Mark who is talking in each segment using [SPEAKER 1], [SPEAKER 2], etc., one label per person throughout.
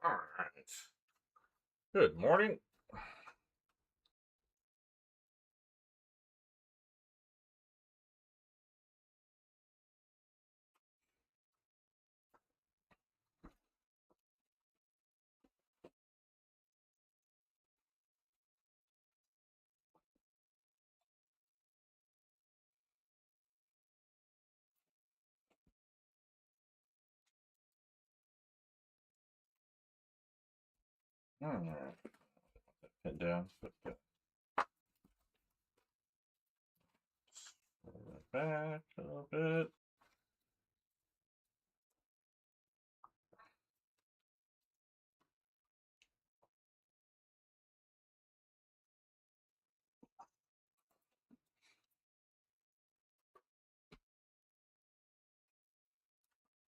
[SPEAKER 1] All right. Good morning. All right. Head down. Back a little bit.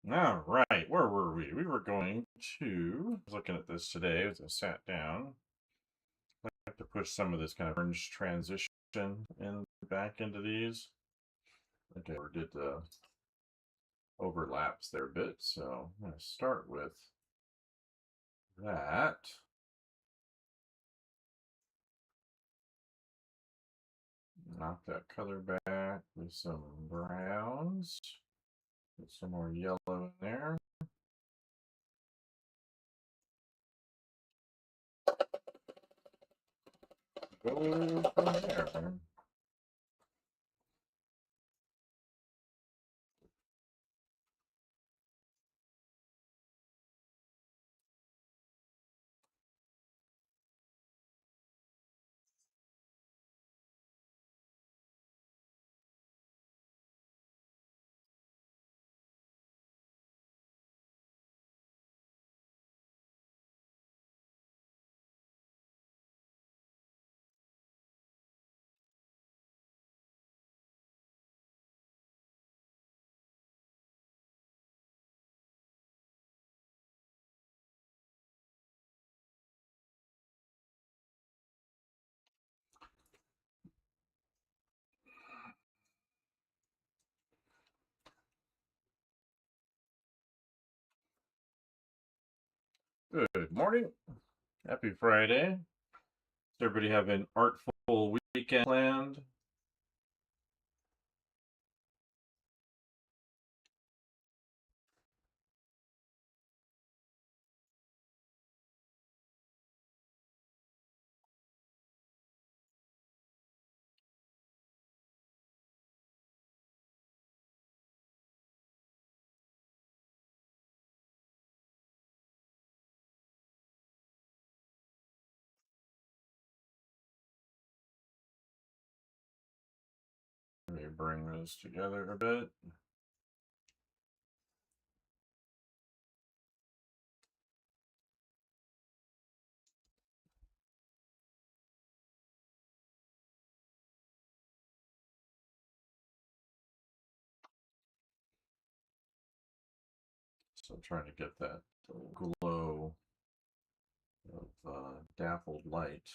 [SPEAKER 1] All right. Where were we? We were going to. I was looking at this today as I sat down. I have to push some of this kind of orange transition in back into these. Okay, we did the overlaps there a bit, so I'm going to start with that. Knock that color back with some browns. Put some more yellow in there. Go from there. Good morning. Happy Friday. Does everybody have an artful weekend planned? Let me bring those together a bit. So I'm trying to get that glow of dappled light.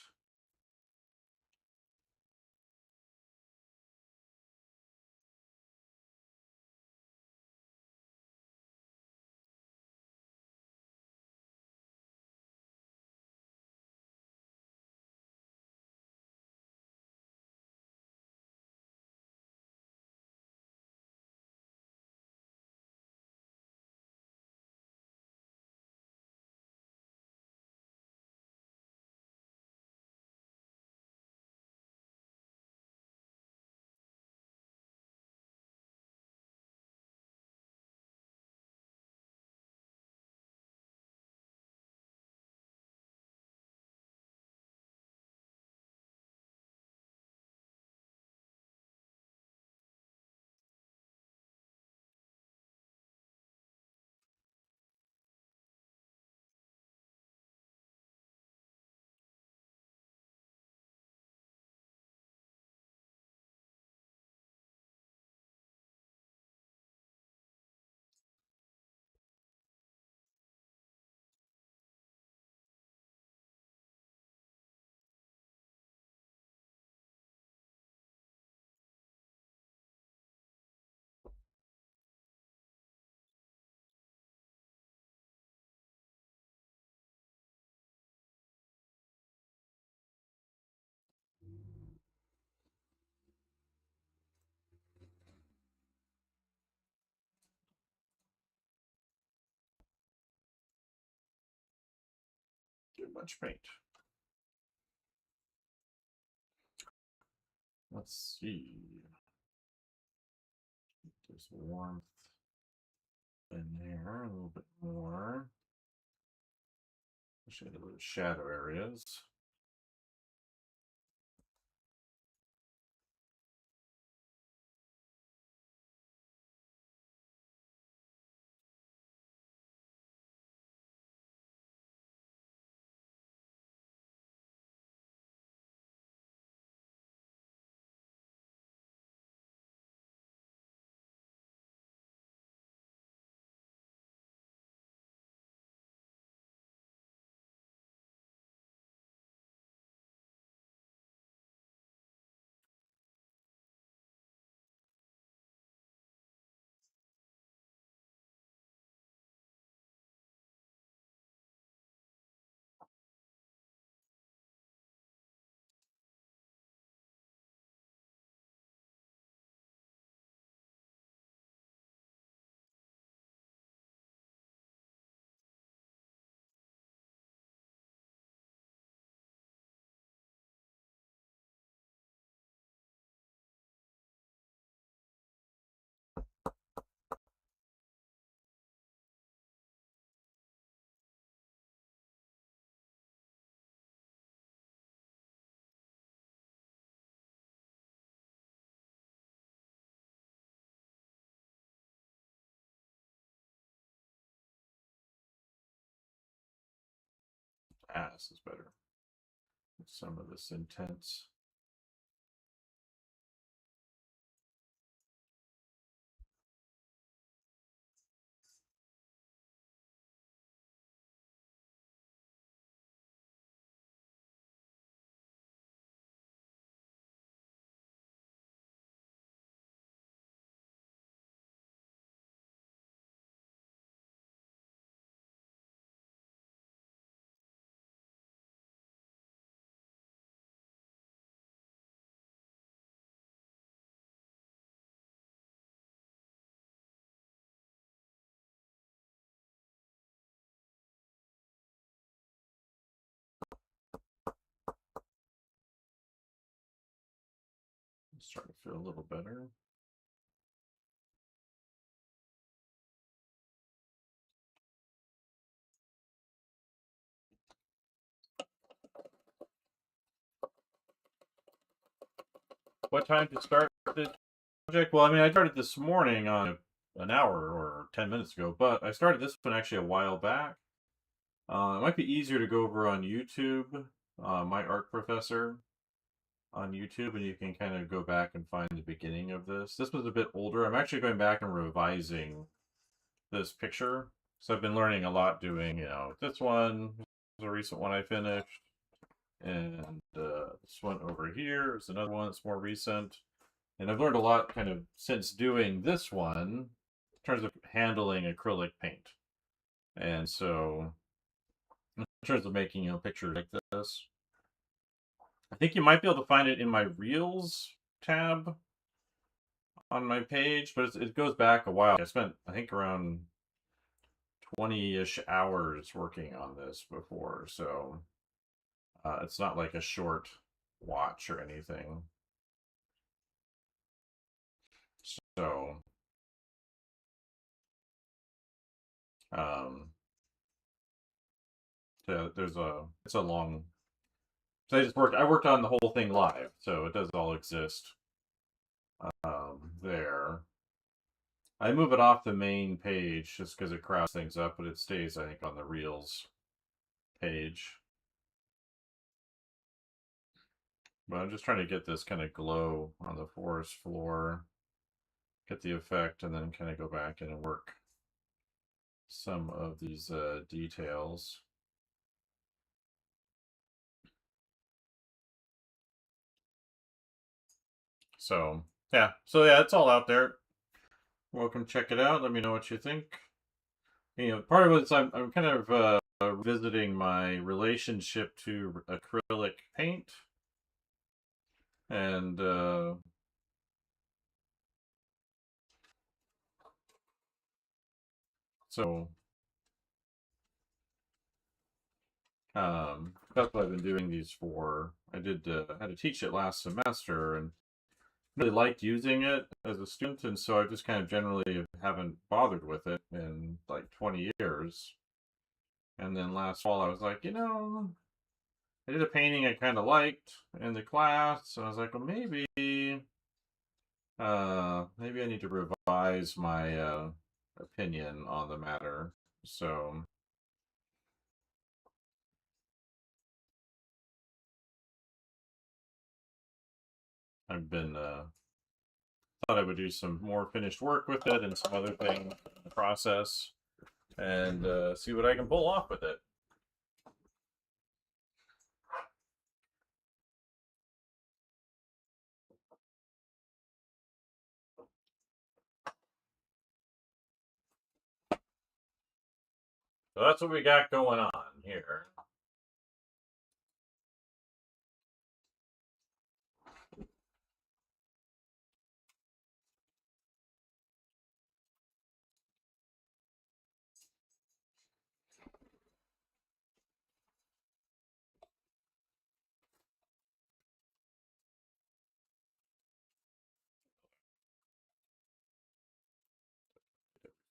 [SPEAKER 1] much paint. Let's see. There's warmth in there, a little bit more. Especially the little shadow areas. This is better. Some of this intense. It's starting to feel a little better. What time to start this project? Well, I mean, I started this morning on an hour or 10 minutes ago, but I started this one actually a while back. It might be easier to go over on YouTube, my art professor on YouTube, and you can kind of go back and find the beginning of this. This was a bit older. I'm actually going back and revising this picture. So I've been learning a lot doing, this one is a recent one I finished. And this one over here is another one that's more recent. And I've learned a lot kind of since doing this one in terms of handling acrylic paint. And so in terms of making, pictures like this, I think you might be able to find it in my Reels tab on my page, but it goes back a while. I spent, I think, around 20-ish hours working on this before, so it's not like a short watch or anything. So, it's a long. So I worked on the whole thing live, so it does all exist there. I move it off the main page just because it crowds things up, but it stays, I think, on the Reels page. But I'm just trying to get this kind of glow on the forest floor, get the effect, and then kind of go back and work some of these details. So yeah, it's all out there. Welcome, check it out. Let me know what you think. Part of it is I'm kind of revisiting my relationship to acrylic paint, and so That's what I've been doing these for. I did had to teach it last semester and really liked using it as a student, and so I just kind of generally haven't bothered with it in like 20 years. And then last fall, I was like, I did a painting I kind of liked in the class, and I was like, well, maybe I need to revise my opinion on the matter. So I've been thought I would do some more finished work with it and some other things in the process, and see what I can pull off with it. So that's what we got going on here.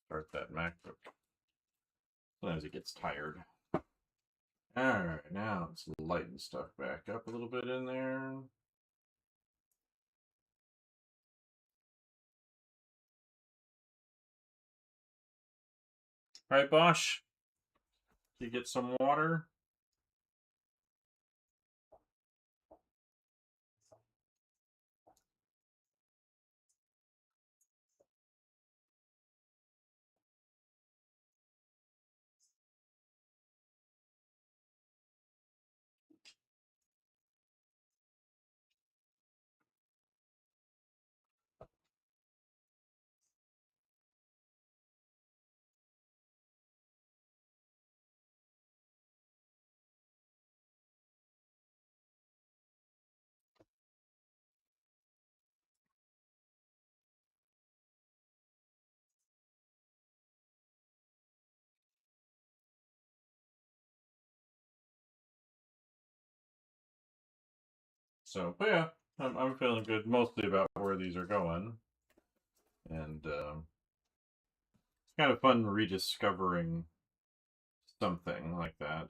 [SPEAKER 1] Start that MacBook. Sometimes it gets tired. Alright, now let's lighten stuff back up a little bit in there. Alright, Bosch, you get some water? So, but yeah, I'm feeling good mostly about where these are going. And it's kind of fun rediscovering something like that.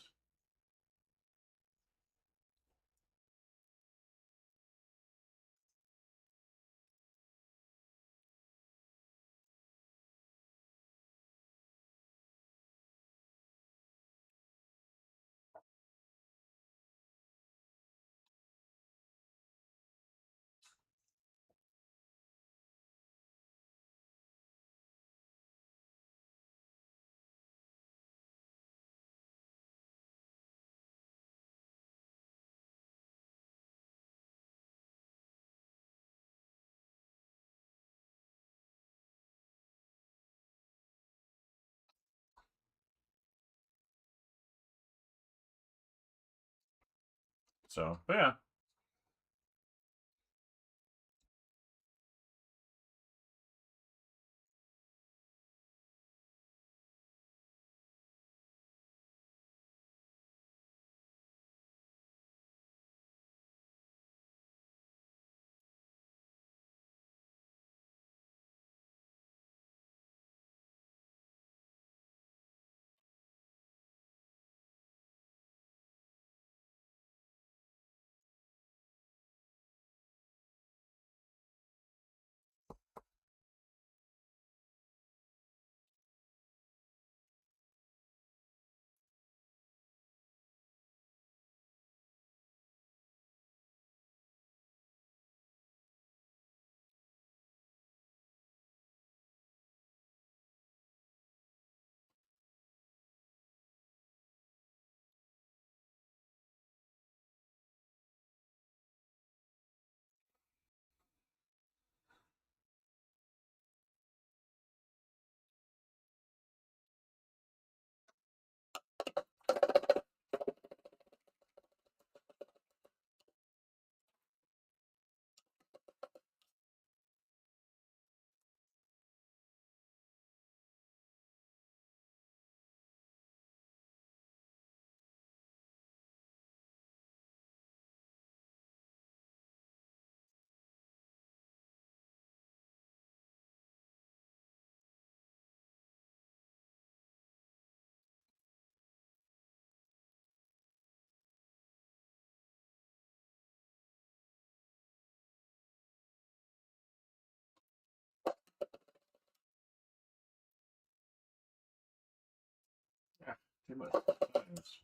[SPEAKER 1] So, but yeah, too much sometimes.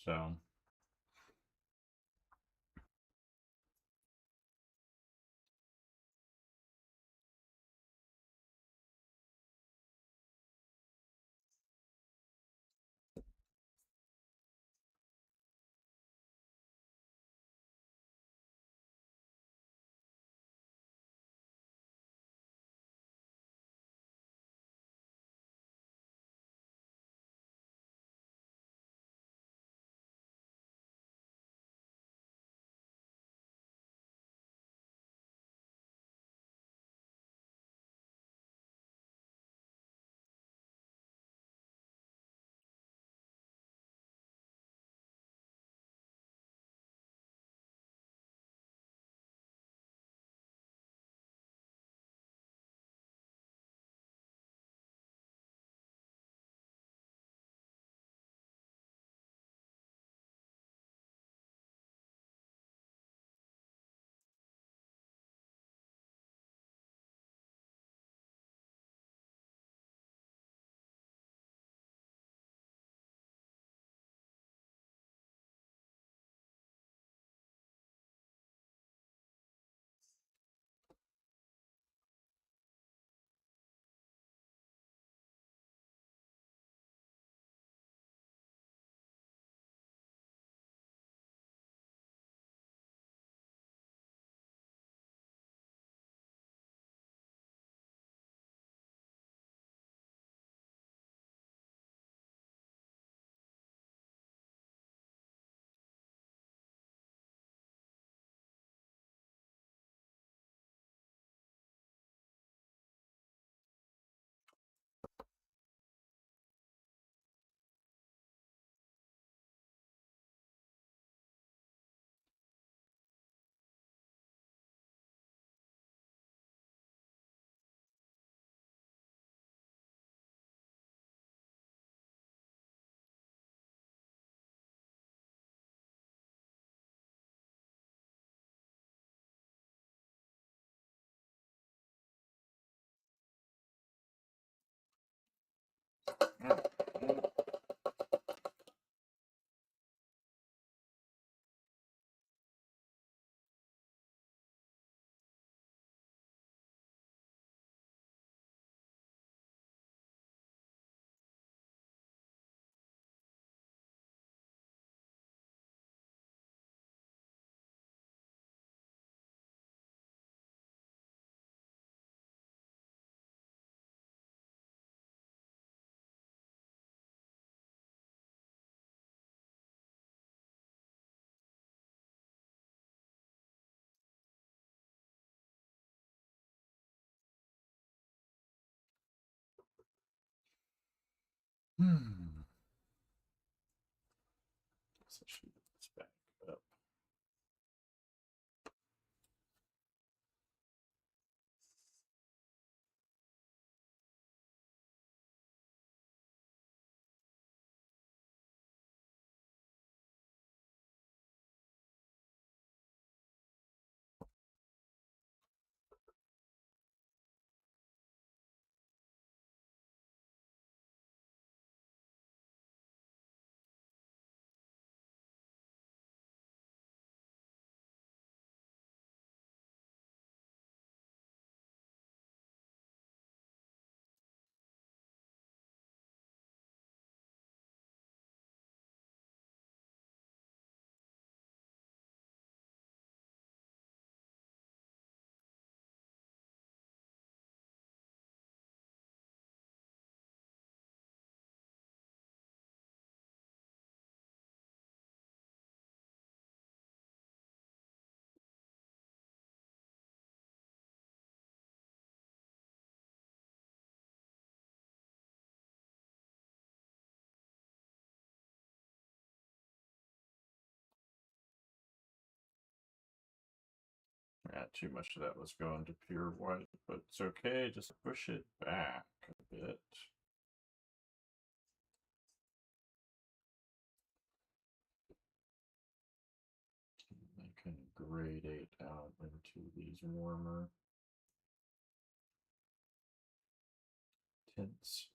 [SPEAKER 1] So, so I should get this back up. too much of that was going to pure white, but it's okay. Just push it back a bit. I can gradate out into these warmer tints.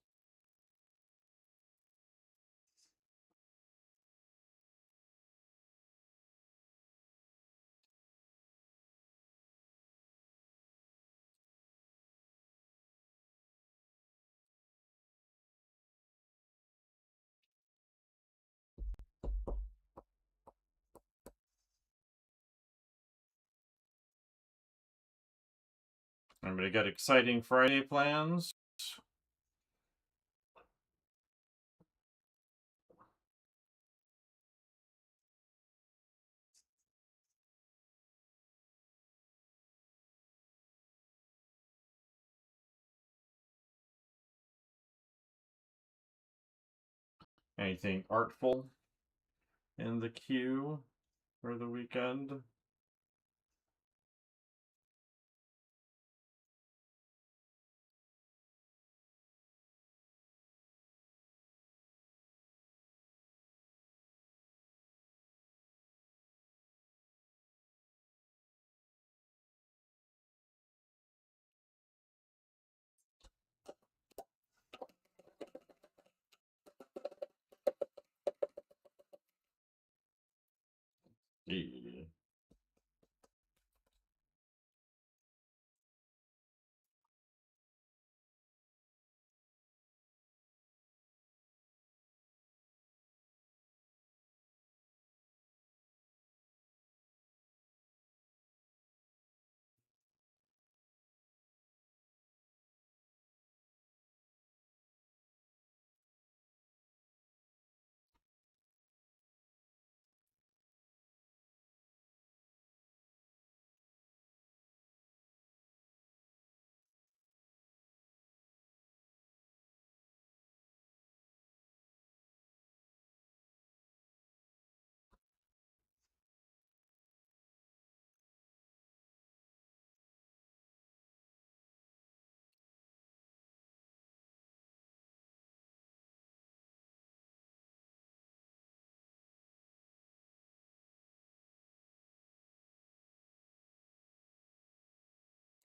[SPEAKER 1] Anybody got exciting Friday plans? Anything artful in the queue for the weekend? Yeah.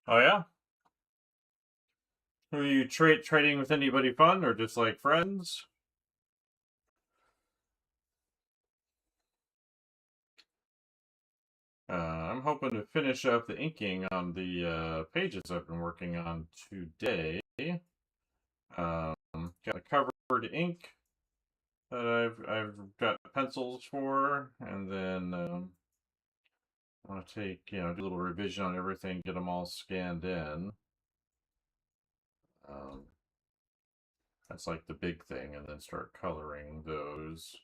[SPEAKER 1] Oh yeah? Who are you trading with anybody fun or just like friends? I'm hoping to finish up the inking on the pages I've been working on today. Got a covered ink that I've got pencils for, and then I want to take do a little revision on everything, get them all scanned in. Um, that's like the big thing, and then start coloring those.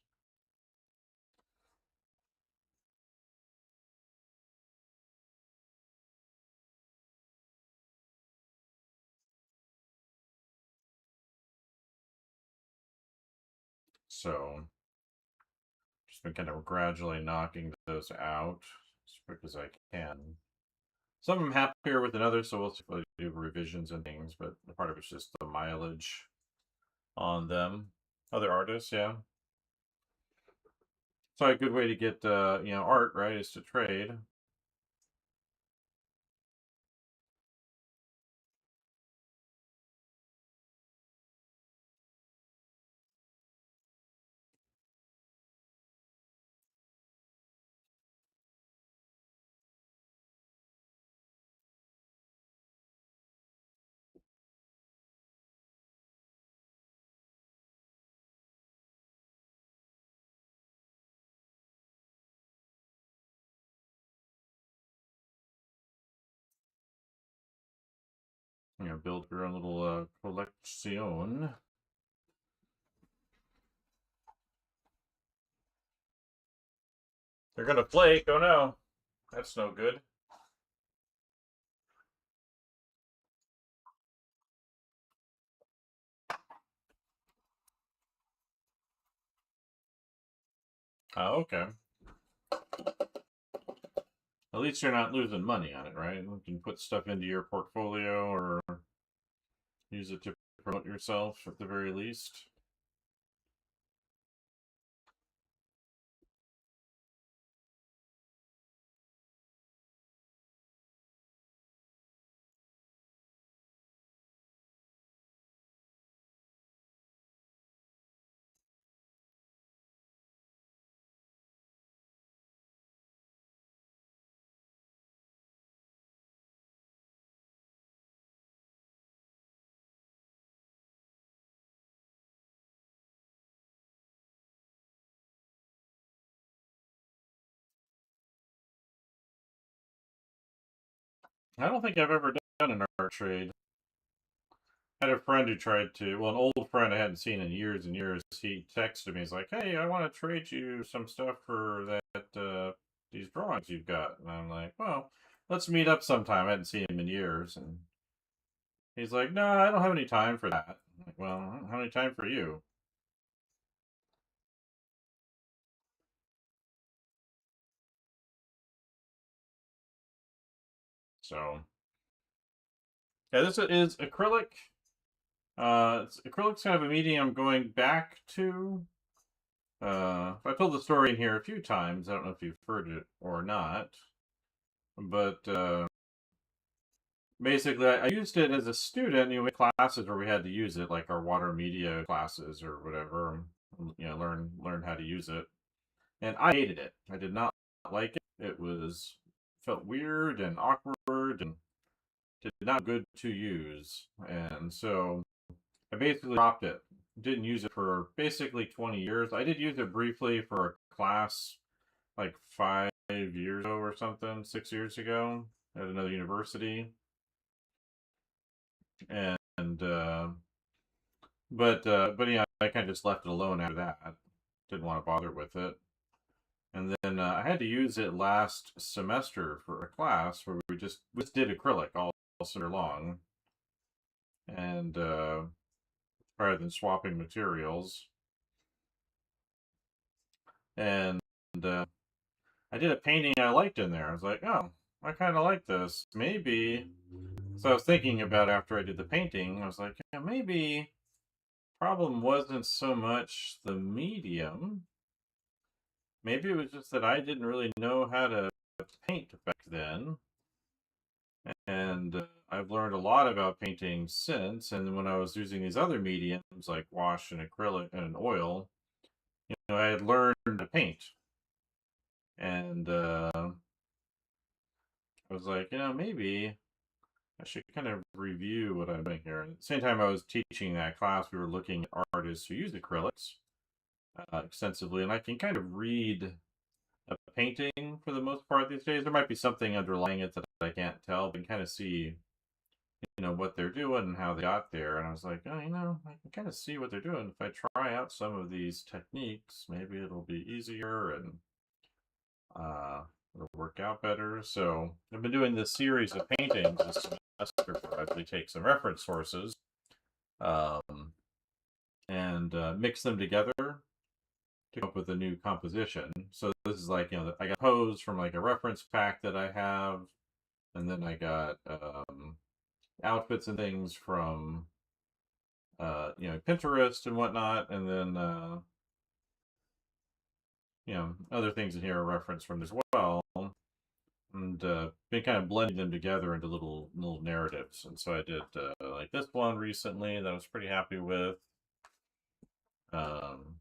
[SPEAKER 1] So just been kind of gradually knocking those out as quick as I can. Some I'm happier with than others, so we'll see if I do revisions and things, but part of it's just the mileage on them. Other artists, yeah. So a good way to get art, right, is to trade. Build your own little collection. They're gonna flake. Oh no, that's no good. Oh, okay. At least you're not losing money on it, right? You can put stuff into your portfolio or use it to promote yourself at the very least. I don't think I've ever done an art trade. I had a friend who tried to, well, an old friend I hadn't seen in years and years. He texted me. He's like, "Hey, I want to trade you some stuff for these drawings you've got." And I'm like, "Well, let's meet up sometime." I hadn't seen him in years, and he's like, "No, I don't have any time for that." I'm like, "Well, I don't have any time for you." So yeah, this is acrylic. Acrylic's kind of a medium I'm going back to. I told the story in here a few times. I don't know if you've heard it or not, but basically, I used it as a student. We had classes where we had to use it, like our water media classes or whatever. Learn how to use it, and I hated it. I did not like it. It was felt weird and awkward and did not good to use, and so I basically dropped it. Didn't use it for basically 20 years. I did use it briefly for a class like 5 years ago or something, 6 years ago at another university, and but yeah, I kind of just left it alone after that. Didn't want to bother with it. And then I had to use it last semester for a class where we just did acrylic all semester long, and rather than swapping materials. And uh, I did a painting I liked in there. I was like, oh, I kind of like this. Maybe. So I was thinking about after I did the painting. I was like, yeah, maybe problem wasn't so much the medium. Maybe it was just that I didn't really know how to paint back then. And I've learned a lot about painting since. And when I was using these other mediums like wash and acrylic and oil, I had learned to paint. And I was like, maybe I should kind of review what I'm doing here. At the same time I was teaching that class, we were looking at artists who use acrylics extensively. And I can kind of read a painting for the most part these days. There might be something underlying it that I can't tell, but I can kind of see, what they're doing and how they got there. And I was like, oh, I can kind of see what they're doing. If I try out some of these techniques, maybe it'll be easier and uh, it'll work out better. So I've been doing this series of paintings this semester where I actually take some reference sources um, and mix them together to come up with a new composition. So this is like, I got pose from like a reference pack that I have, and then I got outfits and things from Pinterest and whatnot, and then other things in here are referenced from as well, and been kind of blending them together into little narratives. And so I did like this one recently that I was pretty happy with. Um,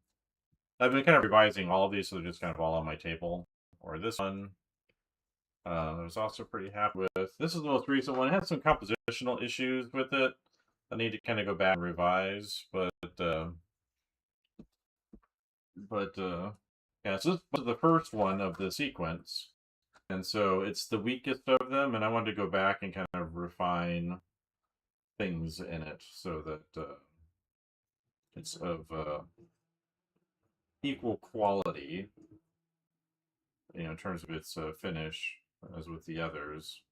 [SPEAKER 1] I've been kind of revising all of these, so they're just kind of all on my table. Or this one, I was also pretty happy with. This is the most recent one. It had some compositional issues with it. I need to kind of go back and revise, but yeah. So this was the first one of the sequence, and so it's the weakest of them. And I wanted to go back and kind of refine things in it so that it's of equal quality, in terms of its finish as with the others.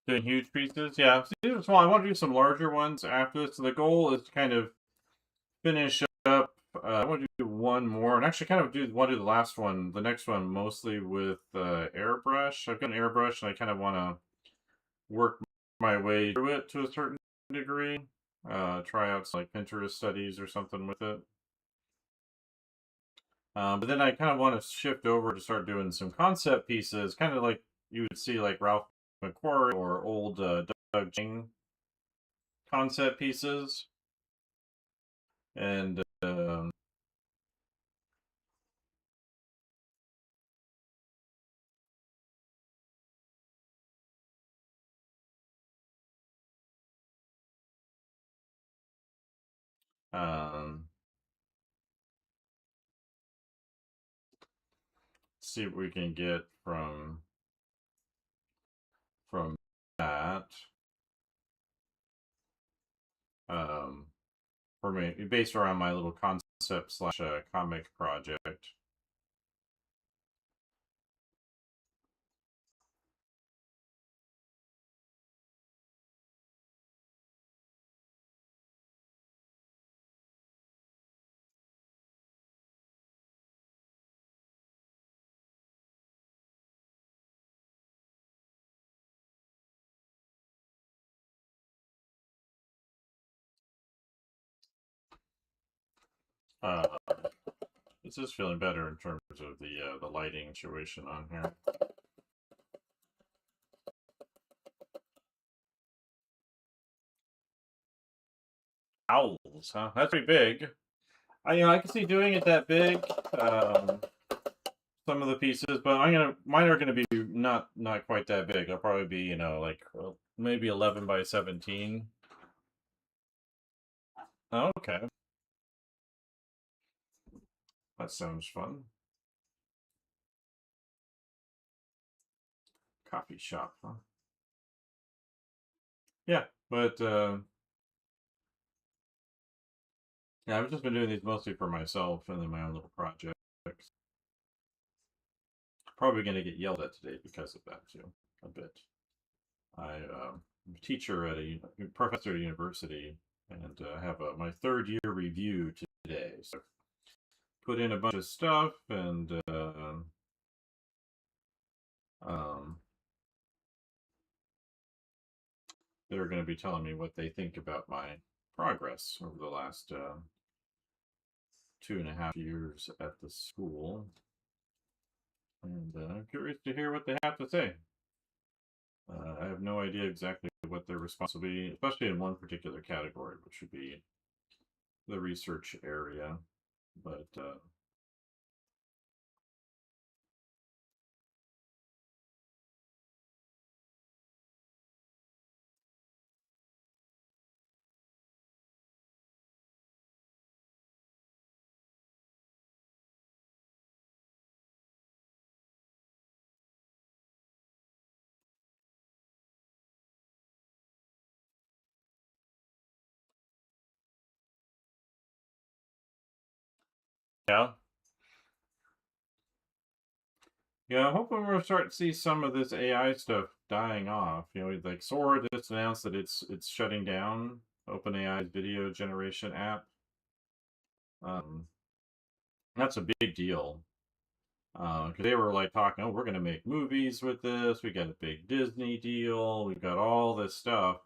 [SPEAKER 1] Doing huge pieces, yeah. So these are small. I want to do some larger ones after this. So the goal is to kind of finish up. I want to do one more, and actually, kind of want to do the last one, the next one, mostly with airbrush. I've got an airbrush, and I kind of want to work my way through it to a certain degree. Try out some, like Pinterest studies or something with it. But then I kind of want to shift over to start doing some concept pieces, kind of like you would see like Ralph McQuarrie or old Doug Ching concept pieces. And um, see what we can get from that. Um, for me, based around my little concept slash comic project. Uh, this is feeling better in terms of the lighting situation on here. Owls, huh? That's pretty big. I can see doing it that big. Um, some of the pieces, but mine are gonna be not quite that big. They'll probably be like maybe 11 by 17. Oh, okay, that sounds fun. Coffee shop, huh? Yeah, but yeah, I've just been doing these mostly for myself and then my own little projects. Probably gonna get yelled at today because of that too, a bit. I'm a teacher at a professor at a university, and have my third year review today. So put in a bunch of stuff, and um, they're going to be telling me what they think about my progress over the last 2.5 years at the school. And I'm curious to hear what they have to say. I have no idea exactly what their response will be, especially in one particular category, which would be the research area. But yeah, yeah, I'm hoping we're starting to see some of this AI stuff dying off. Like Sora just announced that it's shutting down OpenAI's video generation app. Um, that's a big deal. Because they were like talking, oh, we're going to make movies with this. We got a big Disney deal. We've got all this stuff.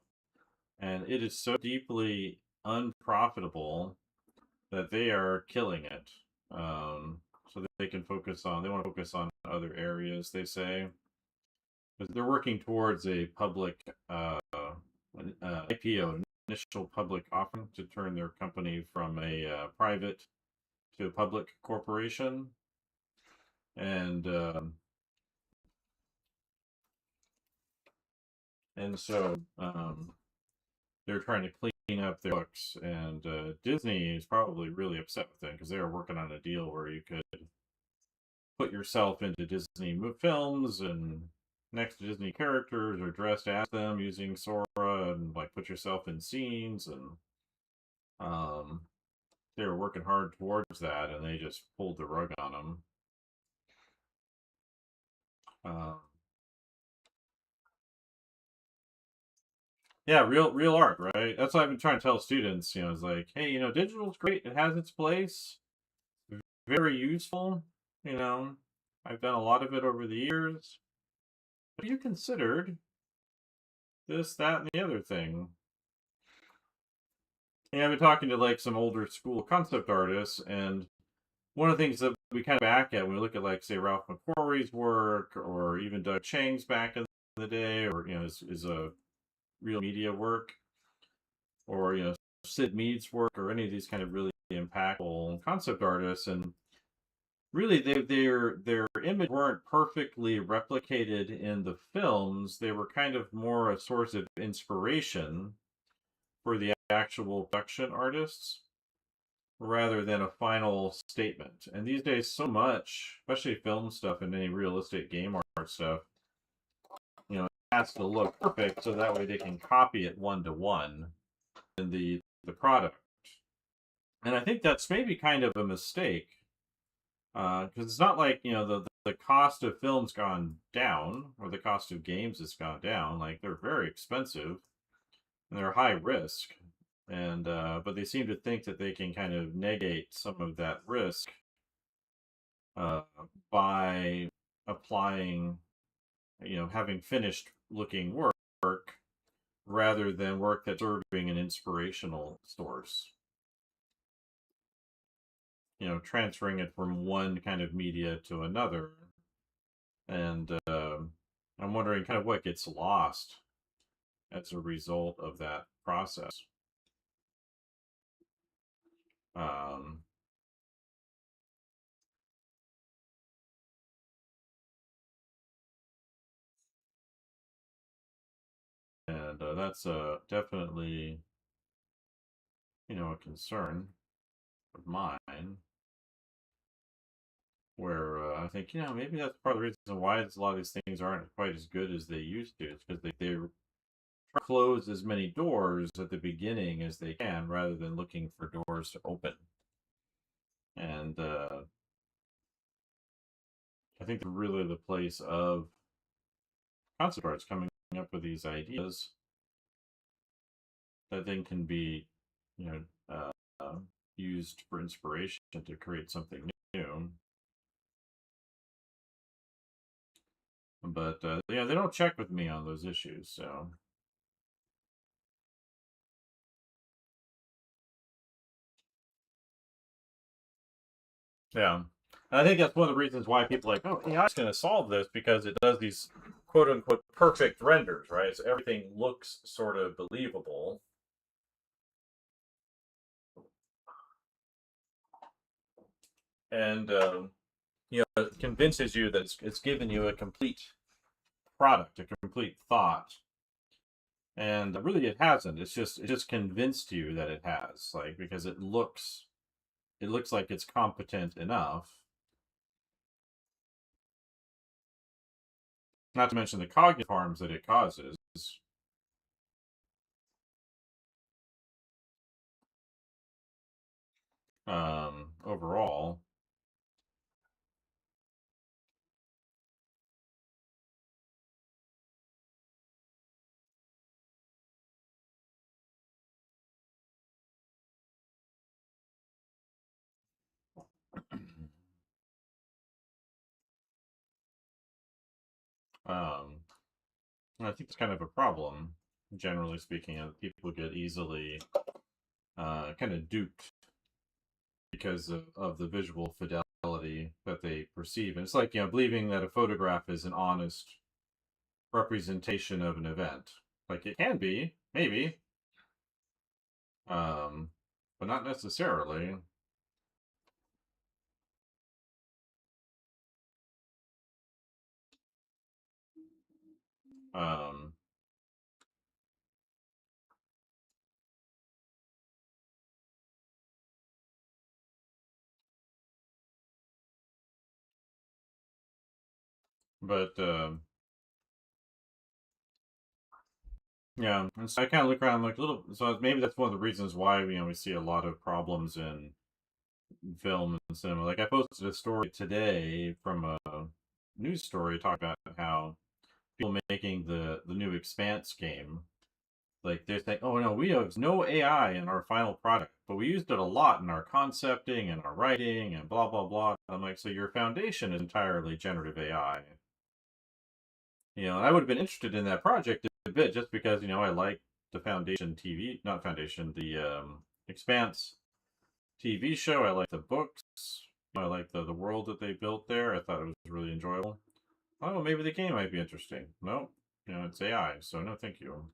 [SPEAKER 1] And it is so deeply unprofitable that they are killing it. So that they can they want to focus on other areas, they say. Because they're working towards a public IPO, initial public offering, to turn their company from a private to a public corporation. And so they're trying to clean up their books, and Disney is probably really upset with them because they are working on a deal where you could put yourself into Disney films and next to Disney characters or dressed as them using Sora and like put yourself in scenes, and um, they were working hard towards that, and they just pulled the rug on them. Uh, Yeah, real art, right? That's what I've been trying to tell students. It's like, hey, digital's great. It has its place. Very useful. You know, I've done a lot of it over the years. Have you considered this, that, and the other thing? I've been talking to like some older school concept artists, and one of the things that we kind of back at when we look at like say Ralph McQuarrie's work, or even Doug Chang's back in the day, or is a real media work, or Sid Mead's work, or any of these kind of really impactful concept artists, and really their image weren't perfectly replicated in the films. They were kind of more a source of inspiration for the actual production artists rather than a final statement. And these days, so much, especially film stuff and any realistic game art stuff, it has to look perfect so that way they can copy it one to one in the product. And I think that's maybe kind of a mistake, because it's not like the cost of films gone down or the cost of games has gone down. Like they're very expensive and they're high risk, and but they seem to think that they can kind of negate some of that risk uh, by applying, having finished looking work rather than work that's serving an inspirational source. Transferring it from one kind of media to another. And I'm wondering kind of what gets lost as a result of that process. Um, and that's definitely, a concern of mine, where I think, maybe that's part of the reason why a lot of these things aren't quite as good as they used to. It's because they close as many doors at the beginning as they can rather than looking for doors to open. And I think really the place of concept arts coming up with these ideas that then can be, you know, used for inspiration to create something new. But yeah, they don't check with me on those issues. So yeah, and I think that's one of the reasons why people are like, oh, AI is going to solve this because it does these quote unquote perfect renders, right? So everything looks sort of believable. And it convinces you that it's given you a complete product, a complete thought, and really it hasn't. It just convinced you that it has, like, because it looks like it's competent enough. Not to mention the cognitive harms that it causes, overall. um, and I think it's kind of a problem, generally speaking. People get easily kind of duped because of the visual fidelity that they perceive. And it's like, believing that a photograph is an honest representation of an event. Like it can be, maybe, um, but not necessarily. Um, but yeah, and so I kind of look around like little. So maybe that's one of the reasons why we see a lot of problems in film and cinema. Like I posted a story today from a news story talking about how people making the new Expanse game like they're saying, oh no, we have no AI in our final product, but we used it a lot in our concepting and our writing and blah blah blah. I'm like, so your foundation is entirely generative AI. I would have been interested in that project a bit just because I like the Foundation TV, not Foundation, the Expanse TV show. I like the books. I like the world that they built there. I thought it was really enjoyable. Oh, maybe the game might be interesting. No, it's AI, so no, thank you.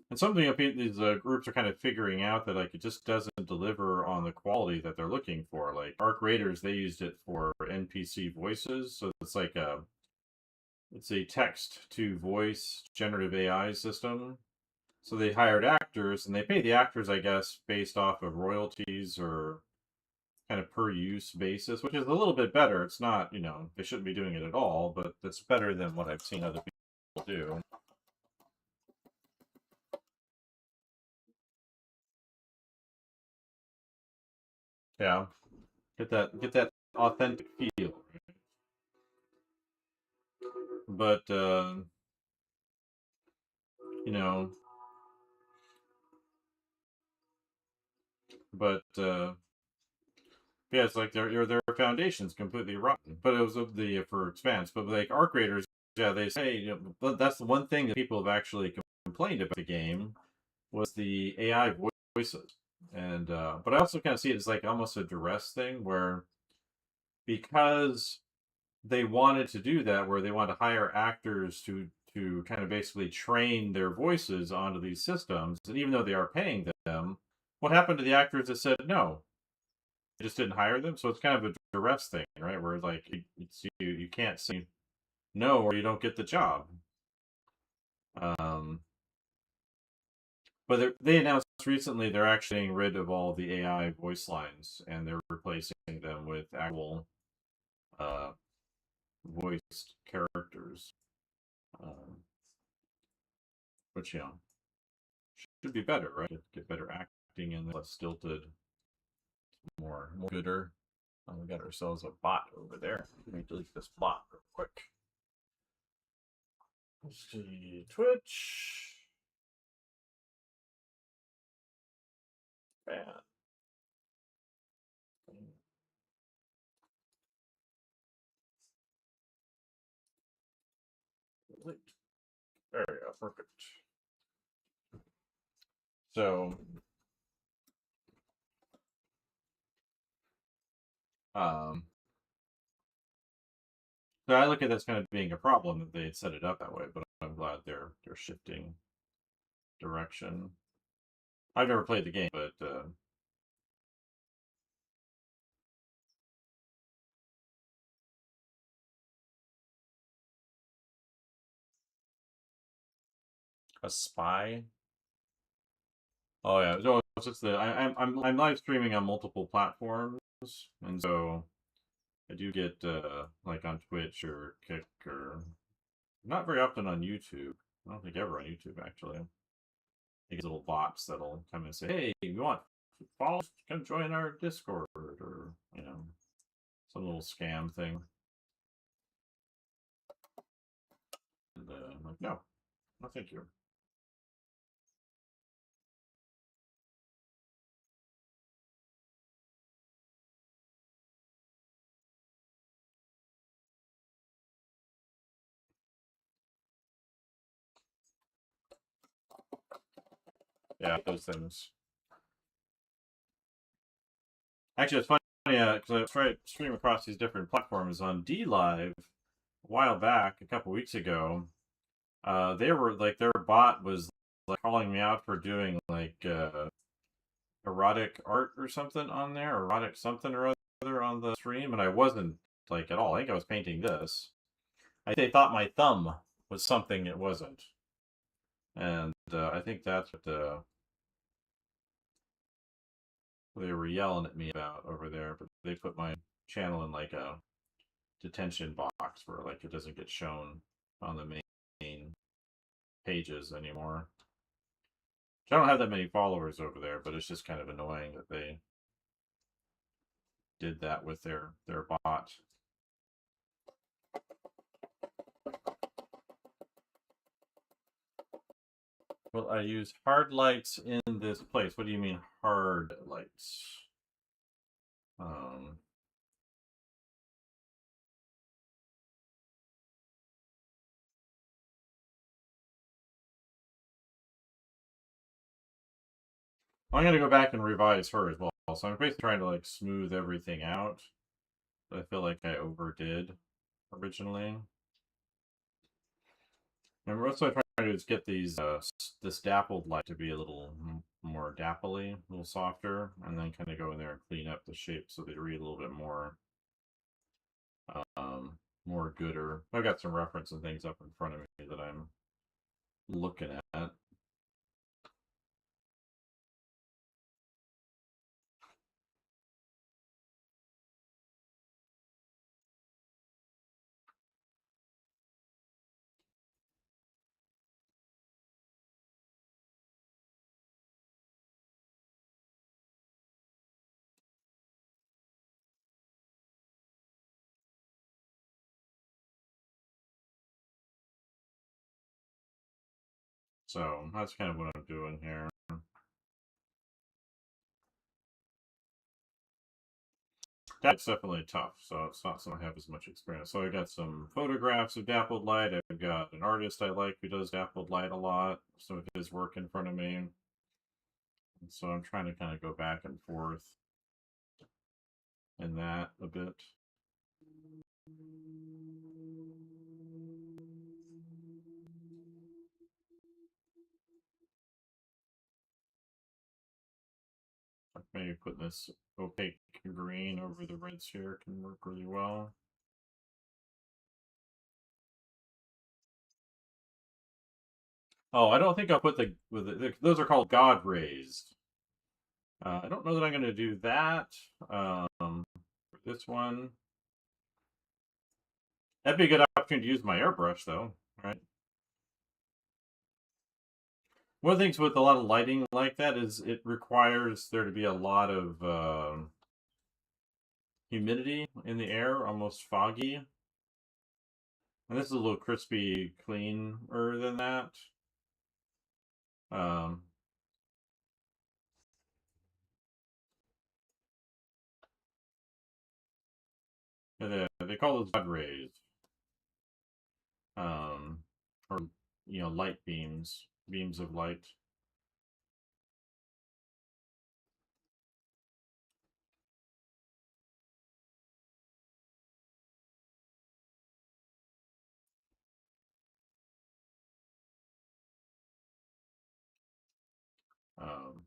[SPEAKER 1] And something these groups are kind of figuring out that like it just doesn't deliver on the quality that they're looking for. Like Arc Raiders, they used it for NPC voices, so it's a text to voice generative AI system. So they hired actors, and they pay the actors, I guess, based off of royalties or kind of per use basis, which is a little bit better. It's not, they shouldn't be doing it at all, but it's better than what I've seen other people do. Yeah, get that authentic feel. But you know, but yeah, it's like their foundation's completely rotten. But it was of the for Expanse. But like Arc Raiders, yeah, they say that's the one thing that people have actually complained about the game was the AI voices. And but I also kind of see it as like almost a duress thing where because they wanted to do that, where they wanted to hire actors to kind of basically train their voices onto these systems, and even though they are paying them, what happened to the actors that said no? They just didn't hire them. So it's kind of a duress thing, right? Where like you can't say no or you don't get the job. Um, but they announced recently they're actually getting rid of all the AI voice lines and they're replacing them with actual uh, voiced characters, um, which should be better, right? Get better acting and less stilted, more gooder. Oh, we got ourselves a bot over there. Let me delete this bot real quick. Let's see, Twitch. Bad. Delete. There we go. Perfect. So, um, so I look at this kind of being a problem that they had set it up that way, but I'm glad they're shifting direction. I've never played the game, but a spy. Oh yeah, no, it's just I'm live streaming on multiple platforms, and so I do get like on Twitch or Kick or not very often on YouTube. I don't think ever on YouTube actually. These little bots that'll come and say, "Hey, you want follow? Come join our Discord," or some little scam thing. And I'm like, no, no, thank you. Yeah, those things. Actually, it's funny because I tried stream across these different platforms on D Live a while back, a couple weeks ago. They were like their bot was like calling me out for doing like erotic art or something on there, erotic something or other on the stream, and I wasn't like at all. I think I was painting this. They thought my thumb was something it wasn't, and I think that's what they were yelling at me about over there. But they put my channel in like a detention box where like it doesn't get shown on the main pages anymore. I don't have that many followers over there, but it's just kind of annoying that they did that with their bot. Well, I use hard lights in this place. What do you mean hard lights? Um, I'm gonna go back and revise her as well. So I'm basically trying to like smooth everything out. I feel like I overdid originally. And what I'm trying to do is get these this dappled light to be a little more dappley, a little softer, and then kind of go in there and clean up the shape so they read a little bit um, more gooder. I've got some reference and things up in front of me that I'm looking at. So that's kind of what I'm doing here. That's definitely tough, so it's not something I have as much experience. So I got some photographs of dappled light. I've got an artist I like who does dappled light a lot. Some of his work in front of me. And so I'm trying to kind of go back and forth in that a bit. Maybe putting this opaque green over the reds here can work really well. Oh, I don't think I'll put those are called God rays. I don't know that I'm going to do that. For this one, that'd be a good opportunity to use my airbrush, though, right? One of the things with a lot of lighting like that is it requires there to be a lot of humidity in the air, almost foggy. And this is a little crispy, cleaner than that. Um, they call those God rays, um, or light beams, beams of light. Um,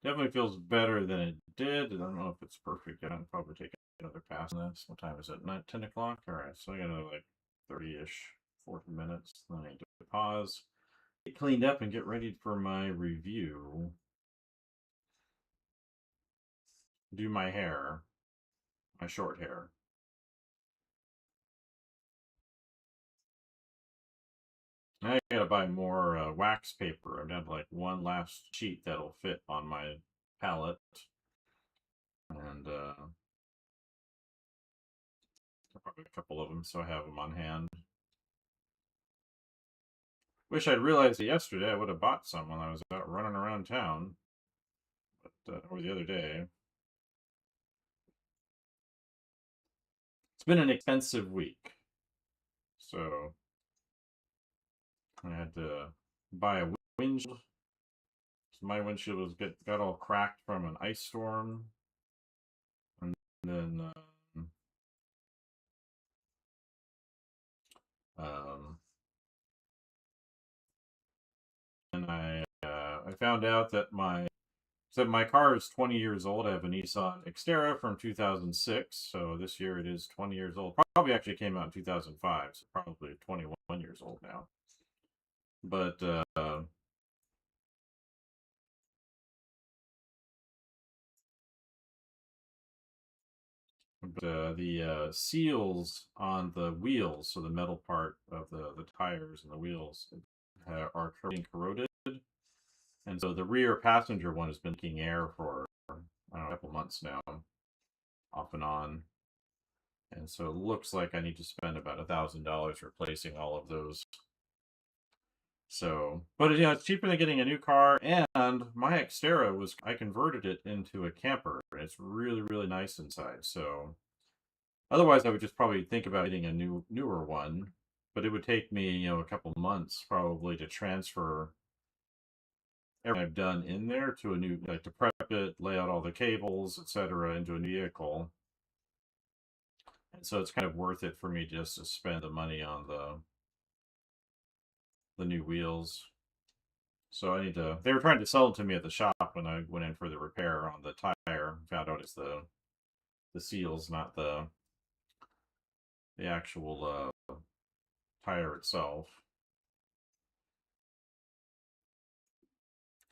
[SPEAKER 1] Definitely feels better than it did. I don't know if it's perfect yet. I'll probably take another pass on this. What time is it? 10 o'clock? All right, so I got like 30-ish, 40 minutes. Then I need to pause, get cleaned up, and get ready for my review. Do my hair, my short hair. I gotta buy more wax paper. I've got like one last sheet that'll fit on my palette. And probably a couple of them, so I have them on hand. Wish I'd realized it yesterday. I would have bought some when I was out running around town, or the other day. It's been an expensive week, so I had to buy a windshield. So my windshield got all cracked from an ice storm, and then um, and I found out that my car is 20 years old. I have a Nissan Xterra from 2006, so this year it is 20 years old. Probably actually came out in 2005, so probably 21 years old now. But the seals on the wheels, so the metal part of the tires and the wheels, are being corroded. And so the rear passenger one has been leaking air for, I don't know, a couple months now, off and on. And so it looks like I need to spend about $1,000 replacing all of those. So, but yeah, it's cheaper than getting a new car. And my Xterra I converted it into a camper. It's really, really nice inside. So, otherwise, I would just probably think about getting a newer one. But it would take me, a couple months probably to transfer everything I've done in there to a new, like to prep it, lay out all the cables, etc., into a new vehicle. And so it's kind of worth it for me just to spend the money on the new wheels. So I need to. They were trying to sell it to me at the shop when I went in for the repair on the tire. Found out it's the seals, not the actual tire itself.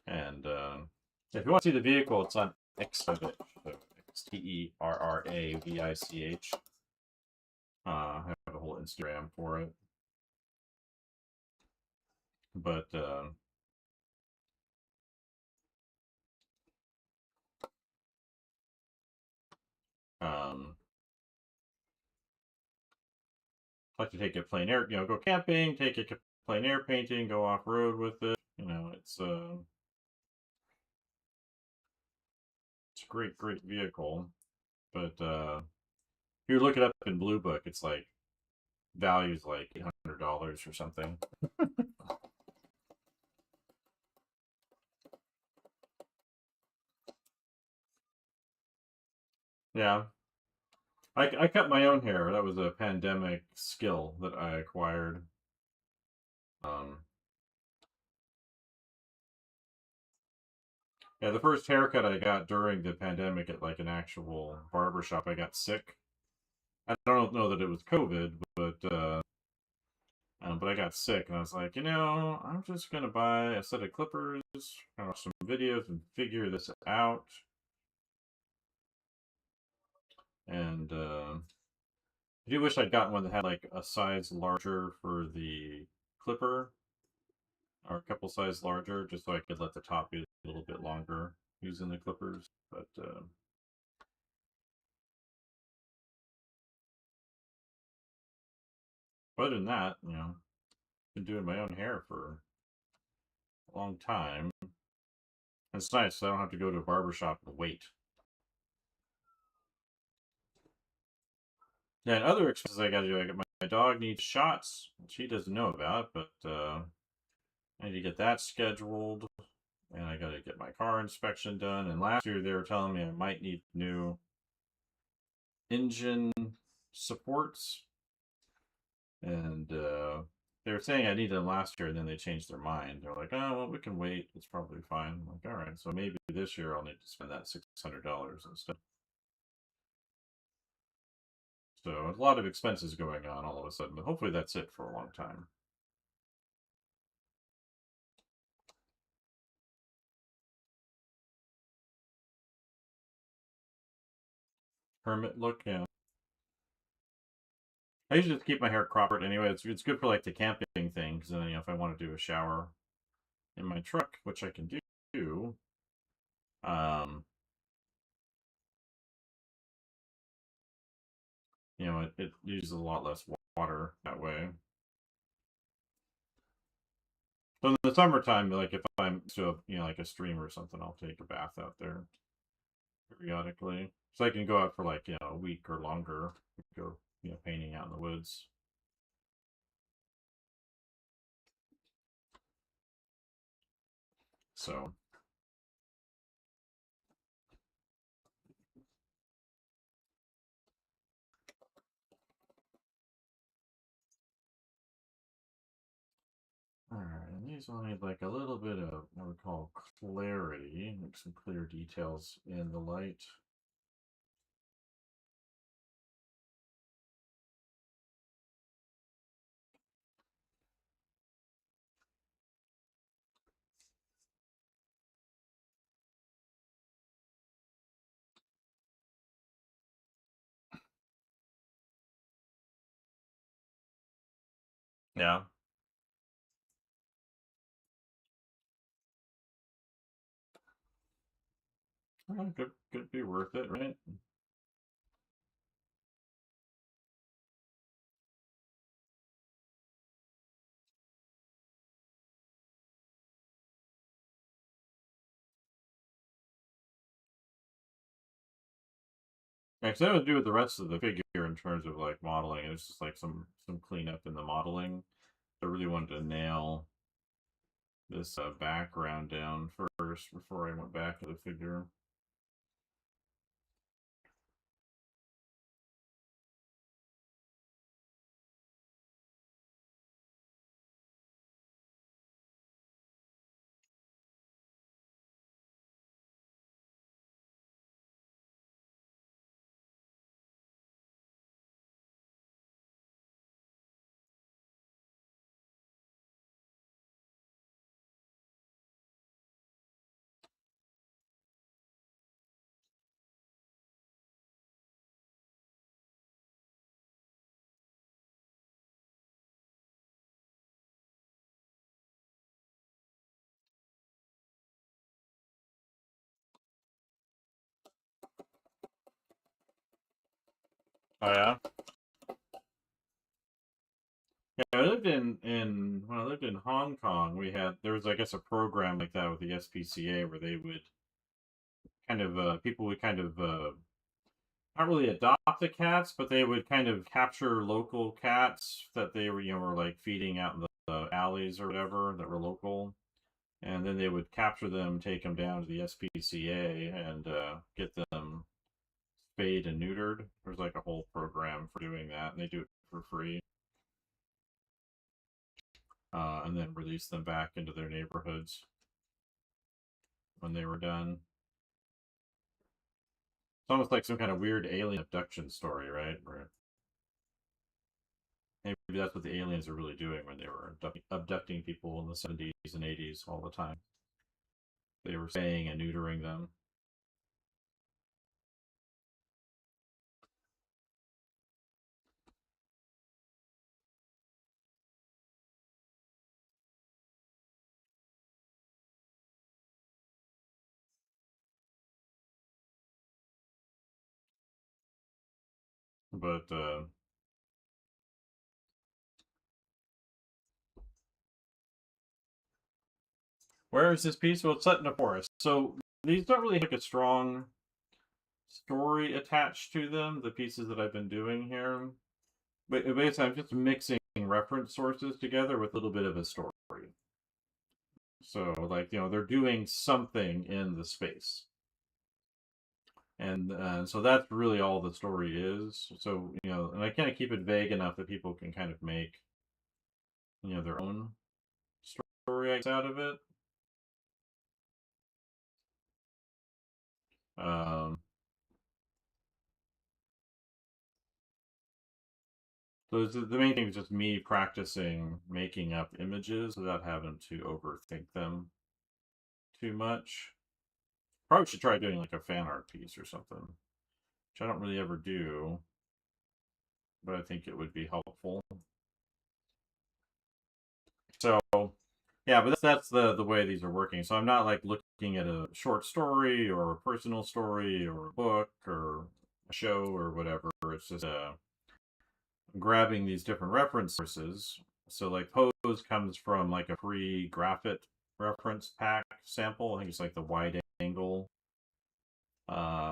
[SPEAKER 1] And if you want to see the vehicle, it's on Xterravich. Xterravich. I have a whole Instagram for it. But um, I like to take it plein air, go camping, take it plein air painting, go off road with it. It's a great, great vehicle. But if you look it up in Blue Book, it's like values like $800 or something. Yeah, I cut my own hair. That was a pandemic skill that I acquired. Um, yeah, the first haircut I got during the pandemic at like an actual barber shop, I got sick. I don't know that it was COVID, but I got sick, and I was like, I'm just gonna buy a set of clippers, watch some videos, and figure this out. And I do wish I'd gotten one that had like a size larger for the clipper, or a couple size larger, just so I could let the top be a little bit longer using the clippers. But other than that, been doing my own hair for a long time. It's nice, so I don't have to go to a barber shop and wait. Yeah, and other expenses I gotta do. My dog needs shots, which he doesn't know about, but I need to get that scheduled, and I gotta get my car inspection done. And last year they were telling me I might need new engine supports, and they were saying I needed them last year, and then they changed their mind. They're like, "Oh, well, we can wait. It's probably fine." I'm like, "All right, so maybe this year I'll need to spend that $600 instead." So a lot of expenses going on all of a sudden, but hopefully that's it for a long time. Hermit look, yeah. I usually just keep my hair cropped anyway. It's good for like the camping thing, because then if I want to do a shower in my truck, which I can do, um, it uses a lot less water that way. So in the summertime, like if I'm to like a stream or something, I'll take a bath out there periodically, so I can go out for like a week or longer, go painting out in the woods. So all right, and these will need like a little bit of what I would call clarity, like some clear details in the light. Yeah. Could be worth it, right? Actually, I would do with the rest of the figure in terms of like modeling. It's just like some cleanup in the modeling. I really wanted to nail this background down first before I went back to the figure. Oh yeah. Yeah, I lived in when I lived in Hong Kong. There was, I guess, a program like that with the SPCA where they would kind of people would kind of not really adopt the cats, but they would kind of capture local cats that they were were like feeding out in the alleys or whatever that were local, and then they would capture them, take them down to the SPCA, and get them spayed and neutered. There's like a whole program for doing that, and they do it for free, and then release them back into their neighborhoods when they were done. It's almost like some kind of weird alien abduction story, right? Where maybe that's what the aliens are really doing when they were abducting people in the 70s and 80s all the time. They were saying and neutering them. But where is this piece? Well, it's set in a forest. So these don't really have like a strong story attached to them, the pieces that I've been doing here. But basically, I'm just mixing reference sources together with a little bit of a story. So, like, they're doing something in the space. And so that's really all the story is. So, and I kind of keep it vague enough that people can kind of make, their own story out of it. Um, so the main thing is just me practicing making up images without having to overthink them too much. Probably should try doing like a fan art piece or something, which I don't really ever do, but I think it would be helpful. So yeah, but that's the way these are working. So I'm not like looking at a short story or a personal story or a book or a show or whatever. It's just grabbing these different reference sources. So like Pose comes from like a free graphic reference pack sample. I think it's like the wide angle uh,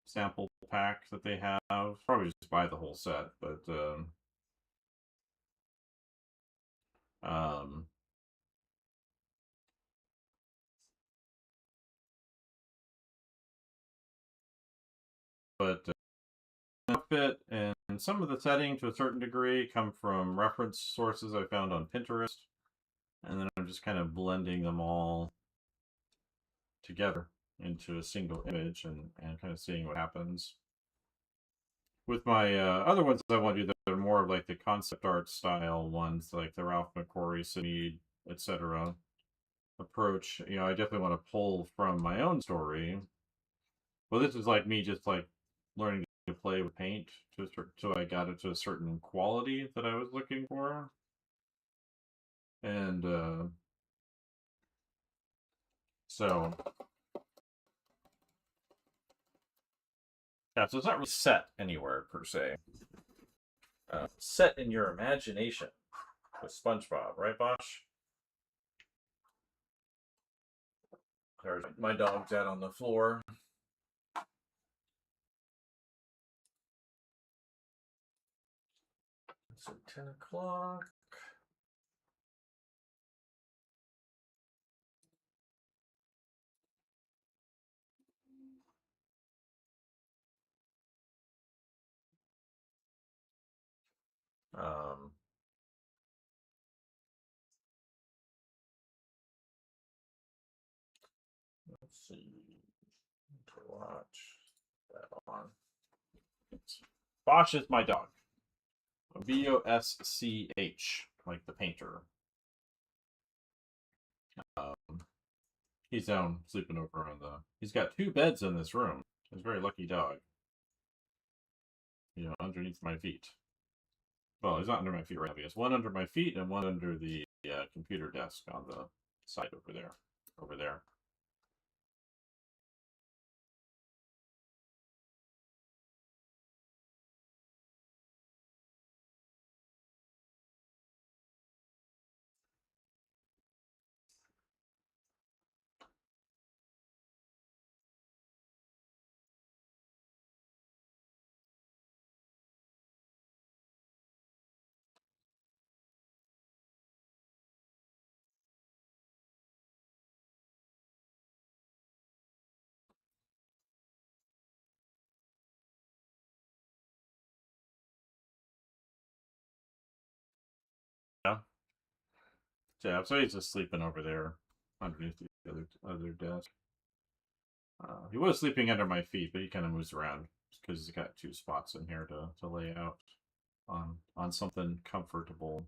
[SPEAKER 1] sample pack that they have. Probably just buy the whole set, but um, but outfit and some of the setting to a certain degree come from reference sources I found on Pinterest, and then I'm just kind of blending them all together into a single image and kind of seeing what happens. With my other ones I want to do that are more of like the concept art style ones, like the Ralph McQuarrie, Sneed, etc. approach. I definitely want to pull from my own story. Well, this is like me just like learning to play with paint so I got it to a certain quality that I was looking for. And so Yeah, so it's not really set anywhere per se. Set in your imagination with SpongeBob, right, Bosch? There's my dog's out on the floor. So 10 o'clock. Um, let's see. To watch that on. Bosch is my dog. Bosch, like the painter. Um, he's down sleeping over on the. He's got two beds in this room. He's a very lucky dog. You know, underneath my feet. Well, he's not under my feet right now. He has one under my feet and one under the computer desk on the side over there. Over there. Yeah. Yeah. So he's just sleeping over there underneath the other desk. He was sleeping under my feet, but he kind of moves around because he's got two spots in here to lay out on something comfortable.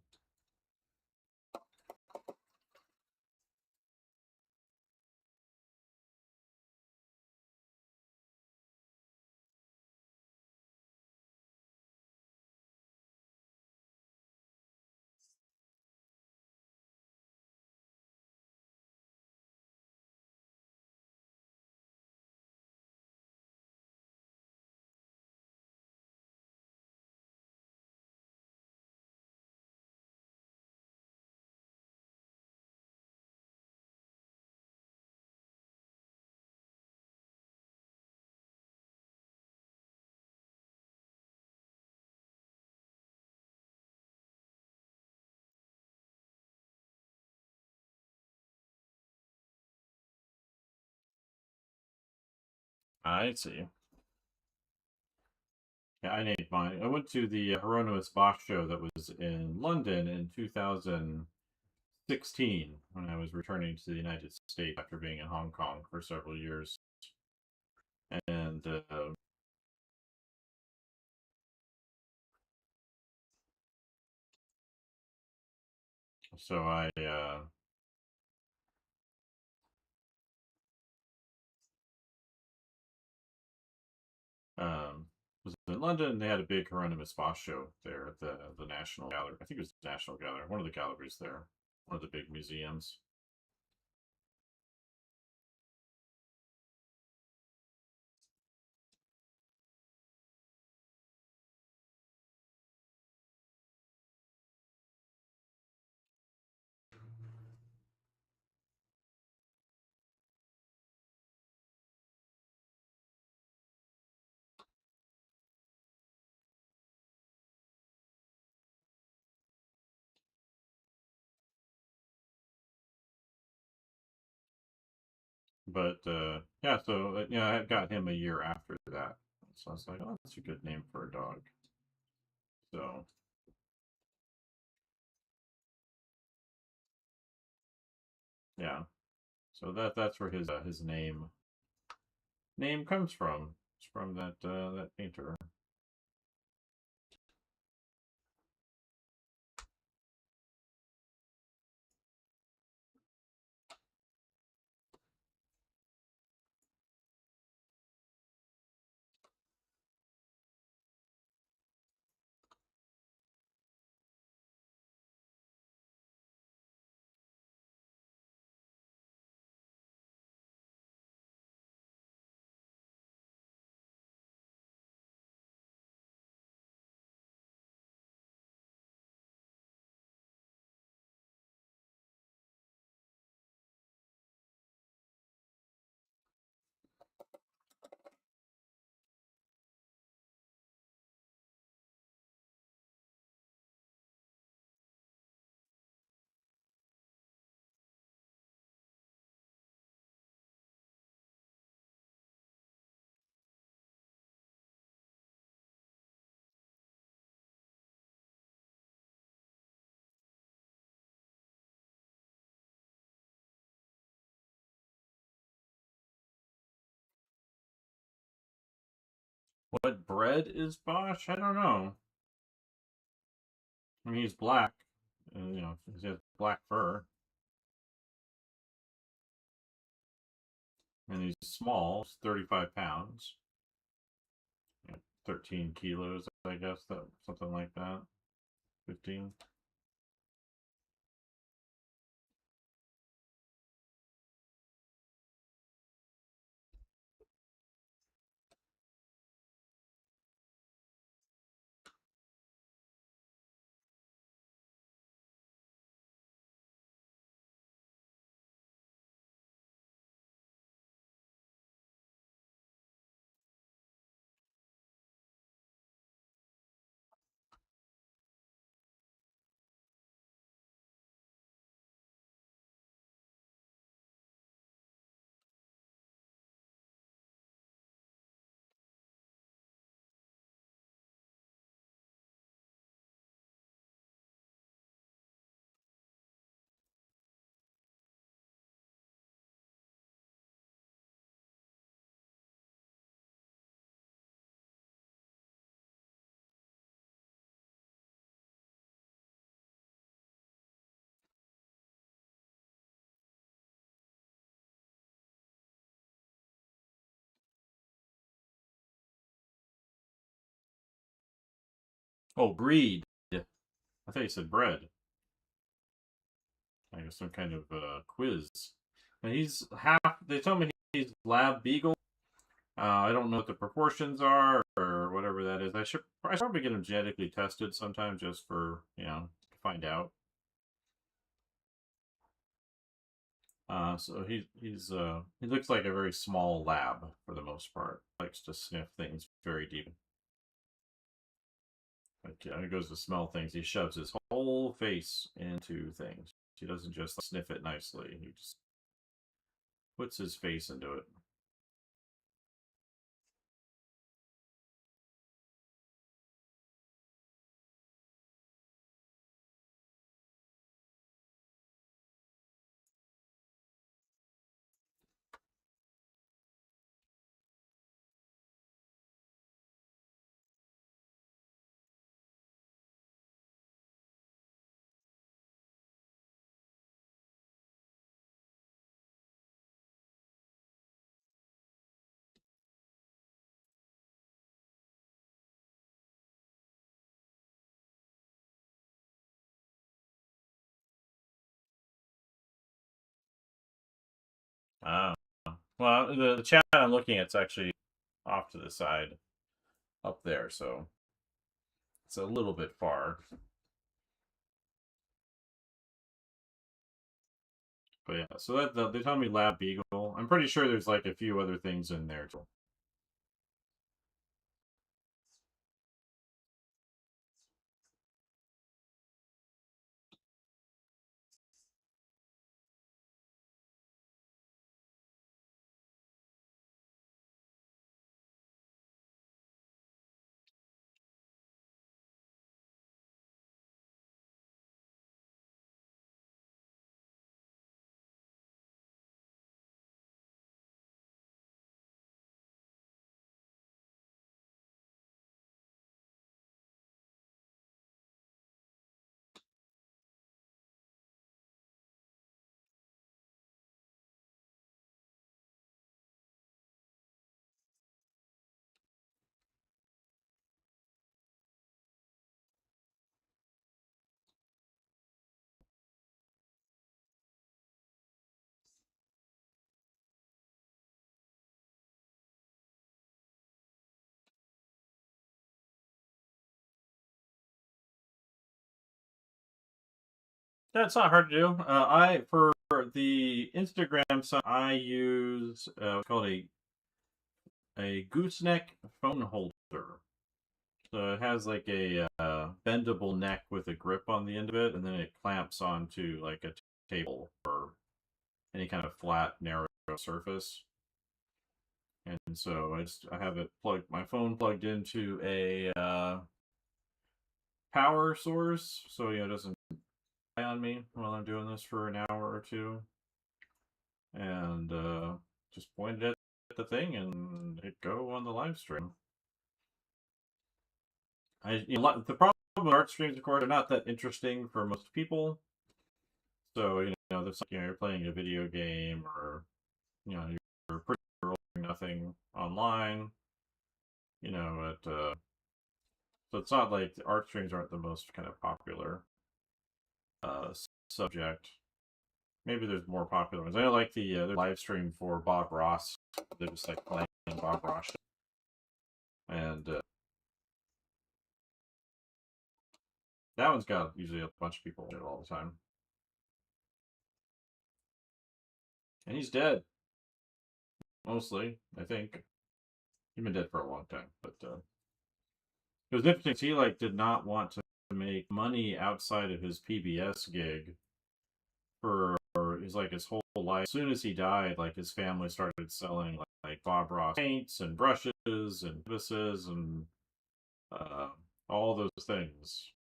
[SPEAKER 1] I see. Yeah, I named mine. I went to the Hieronymus Bosch show that was in London in 2016 when I was returning to the United States after being in Hong Kong for several years. And so I was in London. They had a big Hieronymus Bosch show there at the National Gallery. I think it was the National Gallery, one of the galleries there, one of the big museums. But yeah, so yeah, I got him a year after that. So I was like, oh, that's a good name for a dog. So yeah, so that's where his name comes from. It's from that painter. What breed is Bosch? I don't know. I mean, he's black. He has black fur. And he's small. He's 35 pounds. 13 kilos, I guess. Something like that. 15. Oh, breed. I thought you said bread. I guess some kind of quiz. And he's half. They tell me he's lab beagle. I don't know what the proportions are or whatever that is. I should probably get him genetically tested sometime just for to find out. So he looks like a very small lab for the most part. Likes to sniff things very deep. Like he goes to smell things. He shoves his whole face into things. He doesn't just sniff it nicely. He just puts his face into it. Ah, well, the chat I'm looking at is actually off to the side, up there, so it's a little bit far. But yeah, so they tell me lab beagle. I'm pretty sure there's like a few other things in there too. That's not hard to do. I for the Instagram side, I use what's called a gooseneck phone holder. So it has like a bendable neck with a grip on the end of it, and then it clamps onto like a table or any kind of flat, narrow surface. And so I have it plugged, my phone plugged into a power source, so it doesn't die on me while I'm doing this for an hour or two, and just point it at the thing and hit go on the live stream. the problem with art streams, of course, are not that interesting for most people. So there's like, you're playing a video game, or you're pretty rolling nothing online. So it's not like the art streams aren't the most kind of popular uh, subject. Maybe there's more popular ones. I know, like the live stream for Bob Ross. They're just like playing Bob Ross, and that one's got usually a bunch of people in it all the time. And he's dead, mostly, I think. He's been dead for a long time, but it was interesting. He like did not want to make money outside of his PBS gig for his whole life. As soon as he died, like his family started selling like Bob Ross paints and brushes and canvases and uh, all those things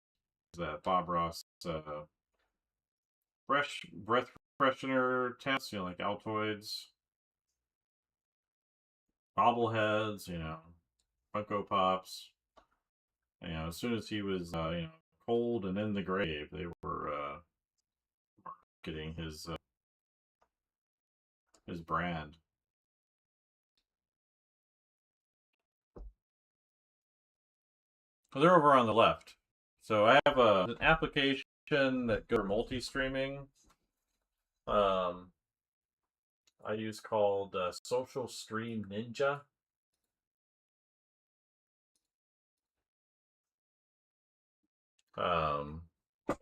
[SPEAKER 1] that Bob Ross fresh breath freshener tents, like Altoids, bobbleheads, Funko Pops. As soon as he was cold and in the grave, they were marketing his brand. Well, they're over on the left. So I have an application that goes for multi-streaming. I use called Social Stream Ninja.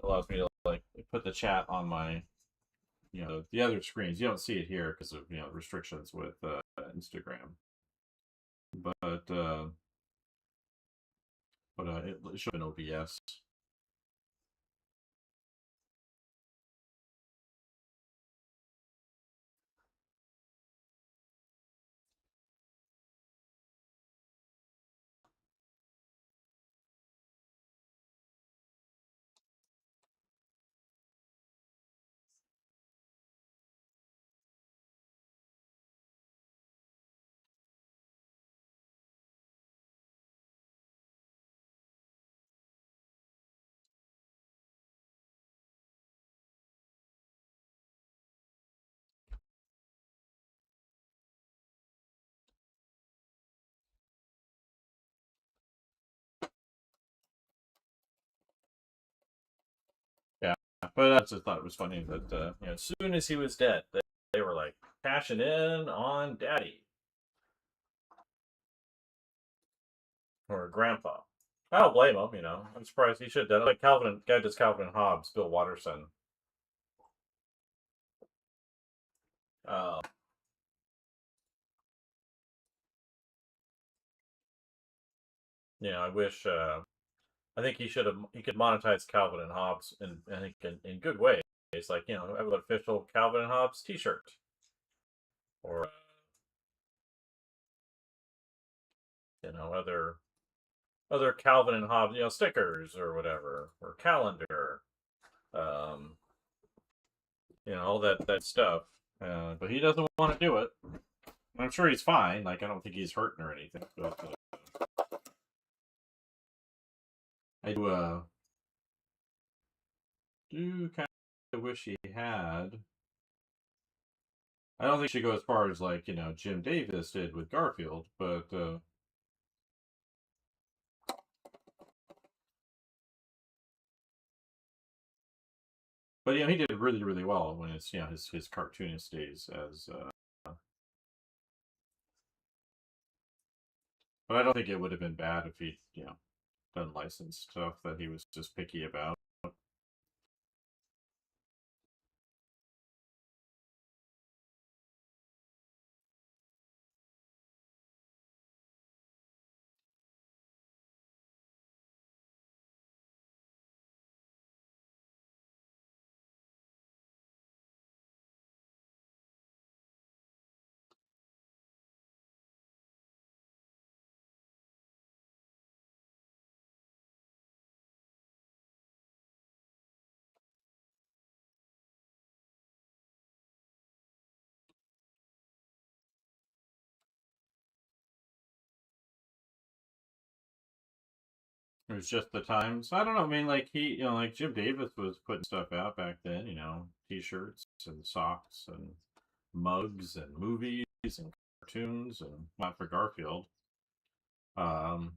[SPEAKER 1] Allows me to like put the chat on my the other screens. You don't see it here because of restrictions with Instagram, but it should have an OBS. Yeah, but I just thought it was funny that as soon as he was dead, they were like cashing in on Daddy or Grandpa. I don't blame him. I'm surprised he should have done it. Like guy does Calvin and Hobbes, Bill Watterson. Uh, I wish. I think he could monetize Calvin and Hobbes, I think in good ways. Like have an official Calvin and Hobbes T-shirt, or other Calvin and Hobbes stickers or whatever, or calendar, um, all that stuff. But he doesn't want to do it. I'm sure he's fine. Like I don't think he's hurting or anything. But I do kind of wish he had. I don't think she go as far as like Jim Davis did with Garfield, but he did really really well when it's his cartoonist days as. But I don't think it would have been bad if he done licensed stuff that he was just picky about. It was just the times. I don't know. I mean, like like Jim Davis was putting stuff out back then. T-shirts and socks and mugs and movies and cartoons and not for Garfield. Um,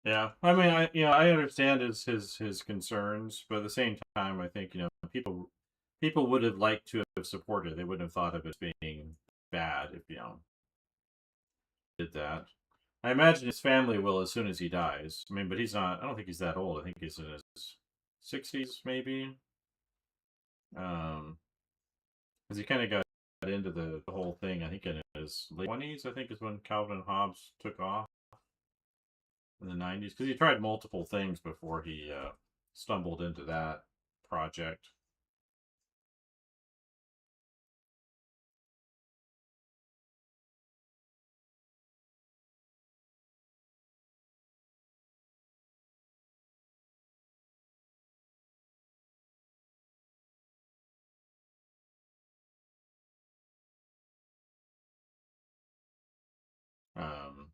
[SPEAKER 1] yeah, I mean, I understand his concerns, but at the same time, I think people would have liked to have supported. They wouldn't have thought of it being bad if did that. I imagine his family will as soon as he dies. I mean, but he's not. I don't think he's that old. I think he's in his 60s, maybe. Because he kind of got into the whole thing. I think in his late 20s. I think is when Calvin and Hobbes took off in the 90s. Because he tried multiple things before he stumbled into that project. Um,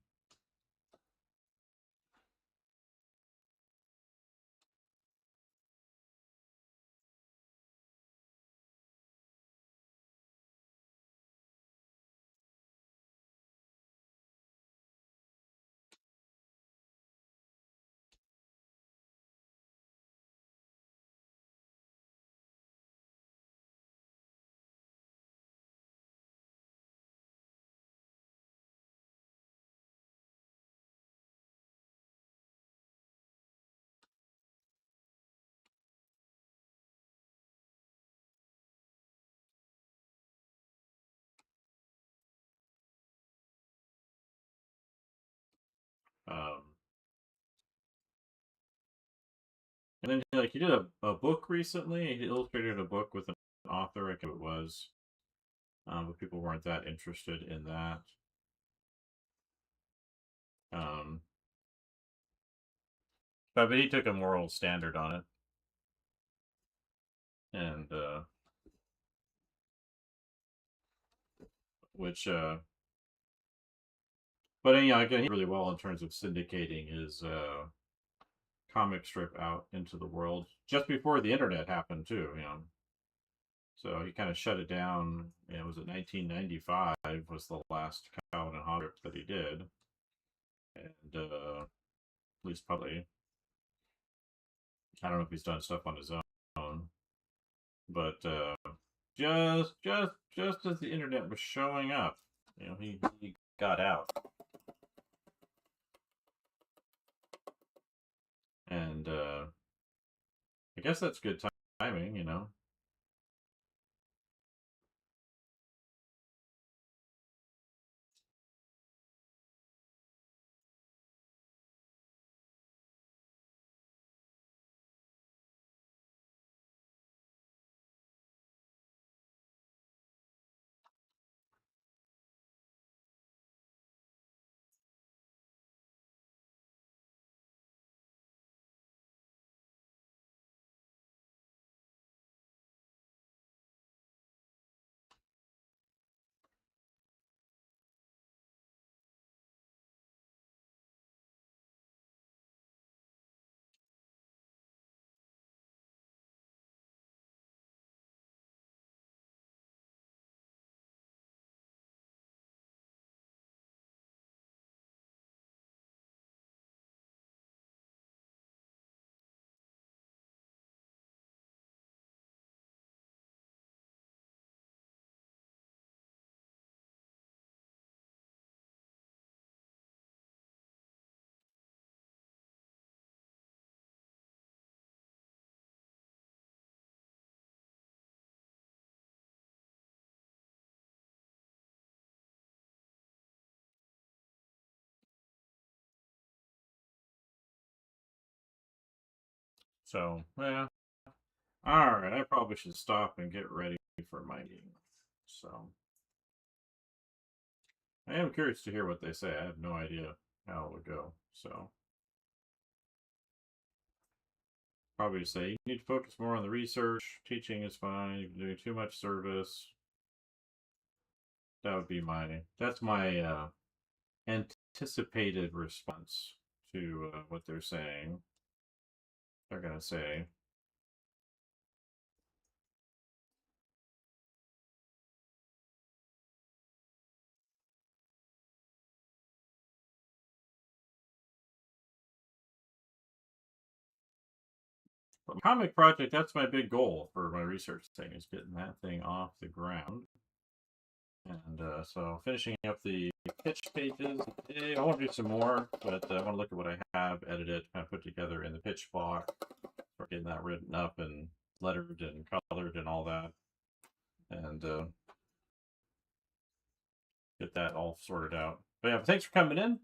[SPEAKER 1] um, and then like he did a book recently. He illustrated a book with an author. I think it was, but people weren't that interested in that. Um, but he took a moral standard on it, and which but again, he did really well in terms of syndicating his comic strip out into the world just before the internet happened too. So he kind of shut it down. Was it 1995 was the last Calvin and Hobbes that he did, and at least probably I don't know if he's done stuff on his own, but just as the internet was showing up, he got out, and I guess that's good timing. So, yeah. All right, I probably should stop and get ready for my meeting. So, I am curious to hear what they say. I have no idea how it would go. So, probably say you need to focus more on the research. Teaching is fine. You're doing too much service. That would be that's my anticipated response to what they're saying. They're gonna say, but comic project. That's my big goal for my research thing, is getting that thing off the ground. And so finishing up the pitch pages. I want to do some more, but I want to look at what I have, edit it, kind of put together in the pitch block, start getting that written up and lettered and colored and all that, and get that all sorted out. But yeah, thanks for coming in.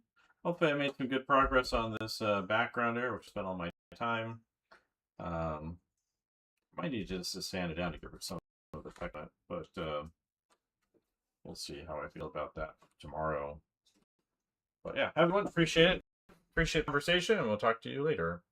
[SPEAKER 1] Hopefully I made some good progress on this background there, which spent all my time. Might need just to sand it down to get rid of some of the effect, but we'll see how I feel about that tomorrow. But yeah, everyone, appreciate it. Appreciate the conversation, and we'll talk to you later.